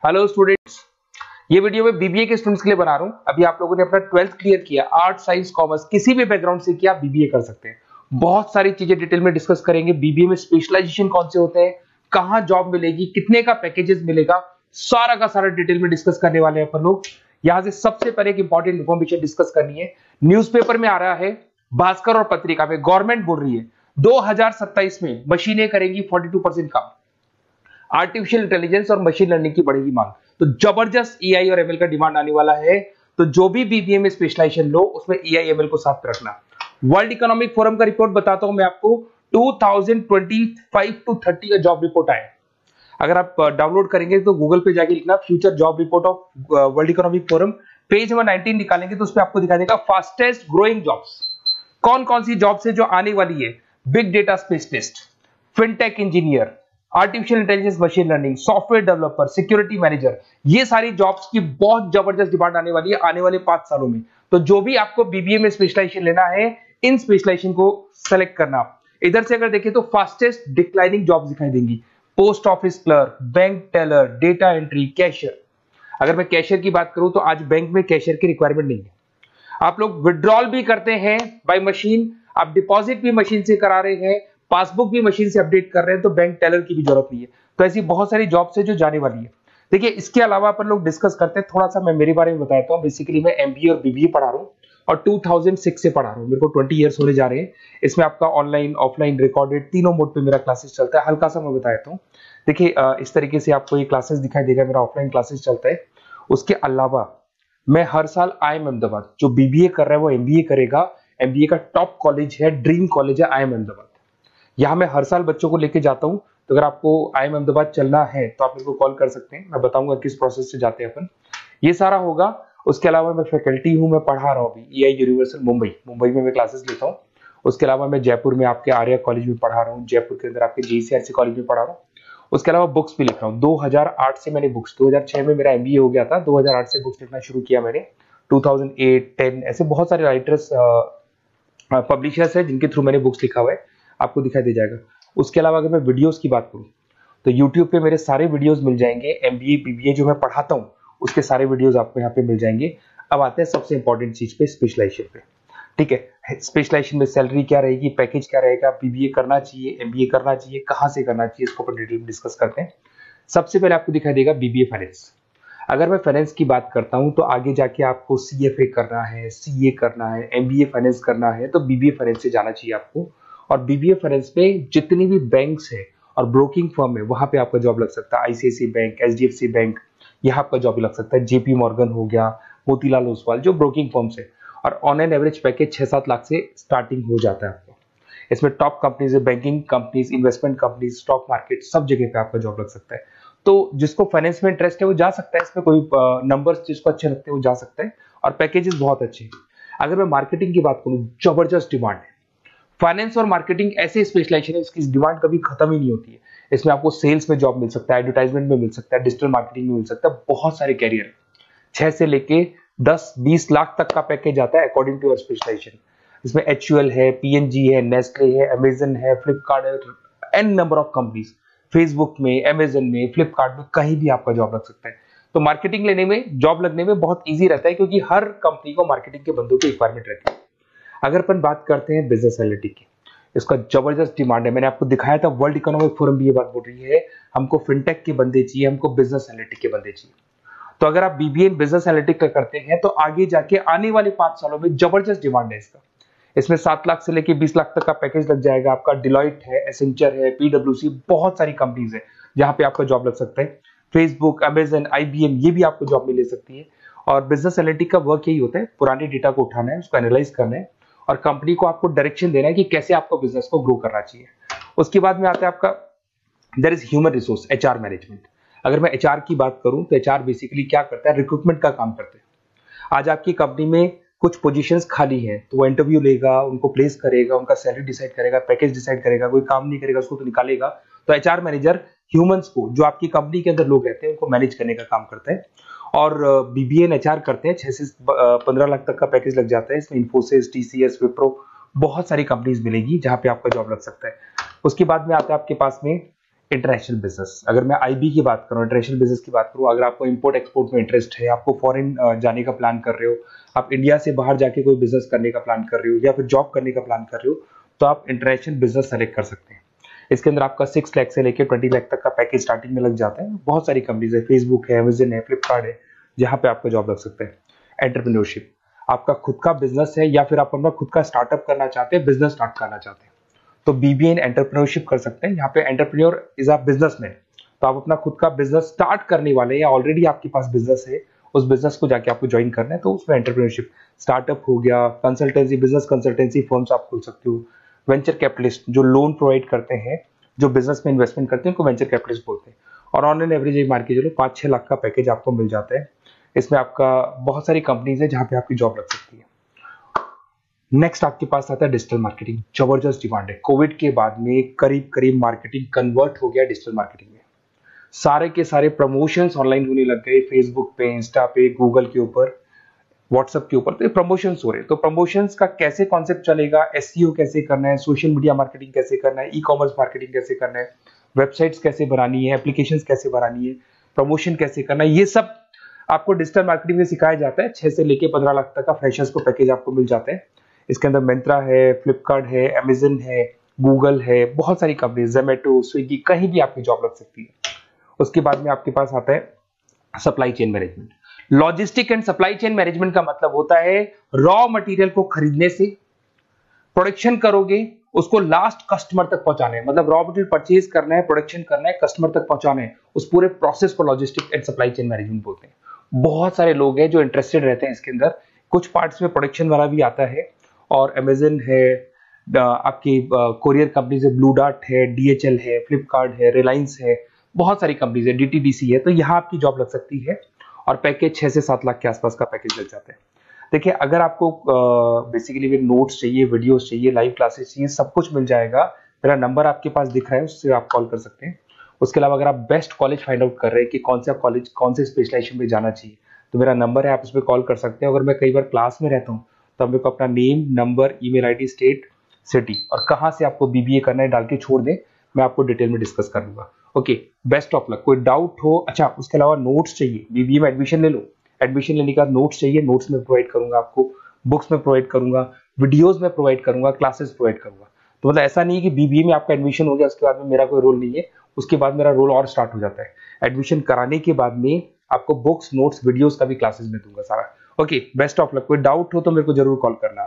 Hello students, ये video मैं BBA के स्टूडेंट्स के लिए बना रहा हूँ। अभी आप लोगों ने अपना 12th क्लियर किया, आर्ट साइंस कॉमर्स किसी भी बैकग्राउंड से किया, बीबीए कर सकते हैं। बहुत सारी चीजें डिटेल में डिस्कस करेंगे। बीबीए में स्पेशलाइजेशन कौन से होते हैं, कहाँ जॉब मिलेगी, कितने का पैकेजेस मिलेगा, सारा का सारा डिटेल में डिस्कस करने वाले हैं अपन लोग। यहाँ से सबसे पहले एक इंपॉर्टेंट इन्फॉर्मेशन डिस्कस करनी है। न्यूज़पेपर में आ रहा है, भास्कर और पत्रिका में गवर्नमेंट बोल रही है 2027 में मशीनें करेंगी 42% काम। आर्टिफिशियल इंटेलिजेंस और मशीन लर्निंग की बढ़ेगी मांग, तो जबरदस्त एआई और एमएल का डिमांड आने वाला है। तो जो भी बीबीए में स्पेशलाइजेशन लो उसमें एआई एमएल को साथ रखना। वर्ल्ड इकोनॉमिक फोरम का रिपोर्ट बताता हूं मैं आपको, 2025 टू 30 का जॉब रिपोर्ट आया। अगर आप डाउनलोड करेंगे तो गूगल पे जाके लिखना future job report of world economic forum, page number 19 निकालेंगे तो उस पर आपको दिखा देगा फास्टेस्ट ग्रोइंग जॉब्स कौन कौन सी जॉब्स है जो आने वाली है। Big data specialist, fintech engineer, artificial intelligence machine learning, software developer, security manager, ये सारी जॉब्स की बहुत जबरदस्त डिमांड आने वाली है आने वाले 5 सालों में। तो जो भी आपको बीबीए में स्पेशलाइजेशन लेना है, इन स्पेशलाइजेशन को सेलेक्ट करना। इधर से अगर देखें तो फास्टेस्ट डिक्लाइनिंग जॉब्स दिखाई देंगी, post office clerk, bank teller, data entry, cashier. अगर मैं कैशियर की बात करूं तो आज बैंक में कैशियर की रिक्वायरमेंट नहीं है। आप लोग विड्रॉल भी करते हैं बाय मशीन, आप डिपॉजिट भी मशीन से करा रहे हैं, पासबुक भी मशीन से अपडेट कर रहे हैं, तो बैंक टेलर की भी जरूरत नहीं है। तो ऐसी बहुत सारी जॉब्स है जो जाने वाली है। देखिए, इसके अलावा अपन लोग डिस्कस करते हैं, थोड़ा सा मैं मेरे बारे में बताता हूँ। बेसिकली मैं एमबीए और बीबीए पढ़ा रहा हूँ और 2006 से पढ़ा रहा हूँ। मेरे को 20 ईयर्स होने जा रहे हैं। इसमें आपका ऑनलाइन, ऑफलाइन, रिकॉर्डेड तीनों मोड पे मेरा क्लासेस चलता है। हल्का सा मैं बताता हूँ। देखिए, इस तरीके से आपको ये क्लासेस दिखाई देगा, मेरा ऑफलाइन क्लासेस चलता है। उसके अलावा मैं हर साल IIM अहमदाबाद, जो बीबीए कर रहा है वो एमबीए करेगा। एमबीए का टॉप कॉलेज है, ड्रीम कॉलेज है IIM अहमदाबाद। यहाँ मैं हर साल बच्चों को लेके जाता हूँ। तो अगर आपको IIM अहमदाबाद चलना है तो आप मेरे को कॉल कर सकते हैं, मैं बताऊंगा किस प्रोसेस से जाते हैं अपन। ये सारा होगा। उसके अलावा मैं फैकल्टी हूँ, मैं पढ़ा रहा हूँ अभी EI यूनिवर्सल मुंबई में मैं क्लासेस लेता हूँ। उसके अलावा मैं जयपुर में आपके आर्या कॉलेज में पढ़ा रहा हूँ, जयपुर के अंदर आपके JCRC कॉलेज में पढ़ा रहा हूँ। उसके अलावा बुक्स भी लिख रहा हूँ। 2008 से मैंने बुक्स, 2006 में मेरा MBA हो गया था, 2008 से बुक्स लिखना शुरू किया मैंने। 2008, 10 ऐसे बहुत सारे राइटर्स, पब्लिशर्स है जिनके थ्रू मैंने बुक्स लिखा हुआ है, आपको दिखाई दे जाएगा। उसके अलावा अगर मैं वीडियोस की बात करूँ तो YouTube पे मेरे सारे वीडियोस मिल जाएंगे। MBA BBA जो मैं पढ़ाता हूँ उसके सारे वीडियोस आपको यहाँ पे मिल जाएंगे। अब आते हैं सबसे इंपॉर्टेंट चीज पे, स्पेशलाइजेशन पे। ठीक है, स्पेशलाइजेशन में सैलरी क्या रहेगी, पैकेज क्या रहेगा, बीबीए करना चाहिए, एमबीए करना चाहिए, कहाँ से करना चाहिए, इसको अपन डिटेल में डिस्कस करते हैं। सबसे पहले आपको दिखाई देगा बीबीए फाइनेंस। अगर मैं फाइनेंस की बात करता हूं तो आगे जाके आपको CFA करना है, CA करना है, MBA फाइनेंस करना है, तो बीबीए फाइनेंस से जाना चाहिए आपको। और बीबीए फाइनेंस में जितनी भी बैंक्स है और ब्रोकिंग फर्म है वहां पे आपका जॉब लग सकता है। ICICI बैंक, HDFC बैंक, यहाँ आपका जॉब लग सकता है। JP मॉर्गन हो गया, मोतीलाल ओसवाल, जो ब्रोकिंग फर्म्स है। और on an average package 6-7 lakh से स्टार्टिंग हो जाता है आपको। इसमें टॉप कंपनीज है, banking companies, investment companies, stock market, सब जगह पे आपका जॉब लग सकता है। तो जिसको फाइनेंस में इंटरेस्ट है वो जा सकता है, इसमें कोई नंबर्स जिसको अच्छे लगते हैं वो जा सकता है, और पैकेजेस बहुत अच्छे हैं। अगर मैं मार्केटिंग की बात करूं, जबरदस्त डिमांड है। फाइनेंस और मार्केटिंग ऐसे स्पेशलाइजेशन है, इसकी डिमांड कभी खत्म ही नहीं होती है। इसमें आपको सेल्स में जॉब मिल सकता है, एडवर्टाइजमेंट में मिल सकता है, डिजिटल मार्केटिंग में मिल सकता है, बहुत सारे कैरियर है। 6 से लेके 10-20 लाख तक का पैकेज आता है अकॉर्डिंग टू योर स्पेशलाइजेशन। इसमें HUL है, PNG है, नेस्ले है, अमेजन है, फ्लिपकार्ट है, an number of companies. Facebook में, अमेजन में, फ्लिपकार्ट में, कहीं भी आपका जॉब लग सकता है। तो मार्केटिंग लेने में, जॉब लगने में बहुत इजी रहता है, क्योंकि हर कंपनी को मार्केटिंग के बंदों की रिक्वायरमेंट रहती है। अगर अपन बात करते हैं बिजनेस एनालिटिक की, इसका जबरदस्त डिमांड है। मैंने आपको दिखाया था, वर्ल्ड इकोनॉमिक फोरम भी ये बात बोल रही है, हमको फिनटेक के बंदे चाहिए, हमको बिजनेस एनालिटिक के बंदे चाहिए। तो अगर आप बीबीए इन बिजनेस एनालिटिक का करते हैं तो आगे जाके आने वाले 5 सालों में जबरदस्त डिमांड है इसका। इसमें 7 लाख से लेके 20 लाख तक का पैकेज लग जाएगा आपका। डिलॉइट है, एसेंचर है, PwC, बहुत सारी कंपनीज है जहां पे आपका जॉब लग सकता है। फेसबुक, अमेजन, IBM, ये भी आपको जॉब में ले सकती है। और बिजनेस एनालिटिक का वर्क यही होता है, पुराने डेटा को उठाना है, उसको एनालाइज करना है और कंपनी को आपको डायरेक्शन देना है कि कैसे आपको बिजनेस को ग्रो करना चाहिए। उसके बाद में आता है आपका, there is human resource, HR management. अगर मैं HR की बात करूं तो HR बेसिकली क्या करता है, रिक्रूटमेंट का काम करते हैं। आज आपकी कंपनी में कुछ पोजीशंस खाली हैं तो वो इंटरव्यू लेगा, उनको प्लेस करेगा, उनका सैलरी डिसाइड करेगा, पैकेज डिसाइड करेगा। कोई काम नहीं करेगा उसको तो निकालेगा। तो HR मैनेजर ह्यूमंस को, जो आपकी कंपनी के अंदर लोग रहते हैं, उनको मैनेज करने का काम करता है। और BBA एंड HR करते हैं, 6 से 15 लाख तक का पैकेज लग जाता है। इसमें इन्फोसिस, TCS, विप्रो, बहुत सारी कंपनीज मिलेगी जहां पे आपका जॉब लग सकता है। उसके बाद में आता है आपके पास में इंटरनेशनल बिजनेस, अगर मैं आईबी की बात करूं, इंटरनेशनल बिजनेस की बात करूं, अगर आपको इंपोर्ट एक्सपोर्ट में इंटरेस्ट है, आपको फॉरेन जाने का प्लान कर रहे हो, आप इंडिया से बाहर जाके कोई बिजनेस करने का प्लान कर रहे हो या फिर जॉब करने का प्लान कर रहे हो, तो आप इंटरनेशनल बिजनेस सेलेक्ट कर सकते हैं। इसके अंदर आपका 6 लाख से लेकर 20 लाख तक का पैकेज स्टार्टिंग में लग जाता है। बहुत सारी कंपनीज है, फेसबुक है, अमेजन है, फ्लिपकार्ट है, जहां पे आपका जॉब लग सकता है। एंटरप्रेन्योरशिप, आपका खुद का बिजनेस है या फिर आप अपना खुद का स्टार्टअप करना चाहते हैं, बिजनेस स्टार्ट करना चाहते हैं, तो बीबीए इन एंटरप्रेन्योरशिप कर सकते हैं। यहाँ पे एंटरप्रेन्योर इज अ बिजनेसमैन, तो आप अपना खुद का बिजनेस स्टार्ट करने वाले हैं या ऑलरेडी आपके पास बिजनेस है, उस बिजनेस को जाके आपको ज्वाइन करना है, तो उसमें एंटरप्रेन्योरशिप। स्टार्टअप हो गया, कंसल्टेंसी, बिजनेस कंसल्टेंसी फर्म्स आप खोल सकते हो। वेंचर कैपिटलिस्ट जो लोन प्रोवाइड करते हैं, जो बिजनेस में इन्वेस्टमेंट करते हैं, उनको वेंचर कैपिटलिस्ट बोलते हैं। और ऑन एन एवरेज एक मार्केट चलो 5-6 लाख का पैकेज आपको मिल जाता है। इसमें आपका बहुत सारी कंपनीज है जहां पे आपकी जॉब लग सकती है। नेक्स्ट आपके पास आता है डिजिटल मार्केटिंग। जबरदस्त डिमांड है, कोविड के बाद में करीब करीब मार्केटिंग कन्वर्ट हो गया डिजिटल मार्केटिंग में। सारे के सारे प्रमोशंस ऑनलाइन होने लग गए, फेसबुक पे, इंस्टा पे, गूगल के ऊपर, व्हाट्सएप के ऊपर, तो प्रमोशंस हो रहे हैं। तो प्रमोशंस का कैसे कॉन्सेप्ट चलेगा, एसईओ कैसे करना है, सोशल मीडिया मार्केटिंग कैसे करना है, ई कॉमर्स मार्केटिंग कैसे करना है, वेबसाइट्स कैसे बनानी है, एप्लीकेशंस कैसे बनानी है, प्रमोशन कैसे करना है, ये सब आपको डिजिटल मार्केटिंग में सिखाया जाता है। 6 से लेके 15 लाख तक का फ्रेशर्स को पैकेज आपको मिल जाता है। इसके अंदर मिंत्रा है, फ्लिपकार्ट है, अमेजन है, गूगल है, बहुत सारी कंपनी, जोमेटो, स्विगी, कहीं भी आपकी जॉब लग सकती है। उसके बाद में आपके पास आता है supply chain management. Logistic and supply chain management का मतलब होता है रॉ मटेरियल को खरीदने से, प्रोडक्शन करोगे, उसको लास्ट कस्टमर तक पहुंचाना है, मतलब रॉ मटेरियल परचेज करना है, प्रोडक्शन करना है, कस्टमर तक पहुंचाना है, उस पूरे प्रोसेस को logistic and supply chain management बोलते हैं। बहुत सारे लोग हैं जो इंटरेस्टेड रहते हैं इसके अंदर। कुछ पार्ट्स में प्रोडक्शन वाला भी आता है, और अमेजन है, आपकी कोरियर कंपनीज है, ब्लू डार्ट है, डीएचएल है, फ्लिपकार्ट है, रिलायंस है, बहुत सारी कंपनीज है, डीटीडीसी है, तो यहाँ आपकी जॉब लग सकती है। और पैकेज 6 से 7 लाख के आसपास का पैकेज लग जाता है। देखिए, अगर आपको बेसिकली भी नोट्स चाहिए, वीडियोस चाहिए, लाइव क्लासेस चाहिए, सब कुछ मिल जाएगा। मेरा नंबर आपके पास दिख रहा है, उससे आप कॉल कर सकते हैं। उसके अलावा अगर आप बेस्ट कॉलेज फाइंड आउट कर रहे हैं कि कौन सा कॉलेज, कौन से स्पेशलाइजेशन में जाना चाहिए, तो मेरा नंबर है, आप उस पर कॉल कर सकते हैं। अगर मैं कई बार क्लास में रहता हूँ तो मेरे को अपना name, number, email ID, state, city और कहाँ से आपको बीबीए करना है डाल के छोड़ दें, मैं आपको डिटेल में डिस्कस कर लूंगा। Okay, best of luck. कोई डाउट हो, अच्छा उसके अलावा नोट्स चाहिए, बीबीए में एडमिशन ले लो, एडमिशन लेने के बाद नोट्स चाहिए, नोट्स में प्रोवाइड करूंगा आपको, बुक्स में प्रोवाइड करूंगा, वीडियोस में प्रोवाइड करूंगा, क्लासेस प्रोवाइड करूंगा। तो मतलब ऐसा नहीं है कि बीबीए में आपका एडमिशन हो गया उसके बाद में मेरा कोई रोल नहीं है, उसके बाद मेरा रोल और स्टार्ट हो जाता है। एडमिशन कराने के बाद में आपको बुक्स, नोट्स, वीडियोस का भी क्लासेस में दूंगा सारा। Okay, best of luck. कोई डाउट हो तो मेरे को जरूर कॉल करना।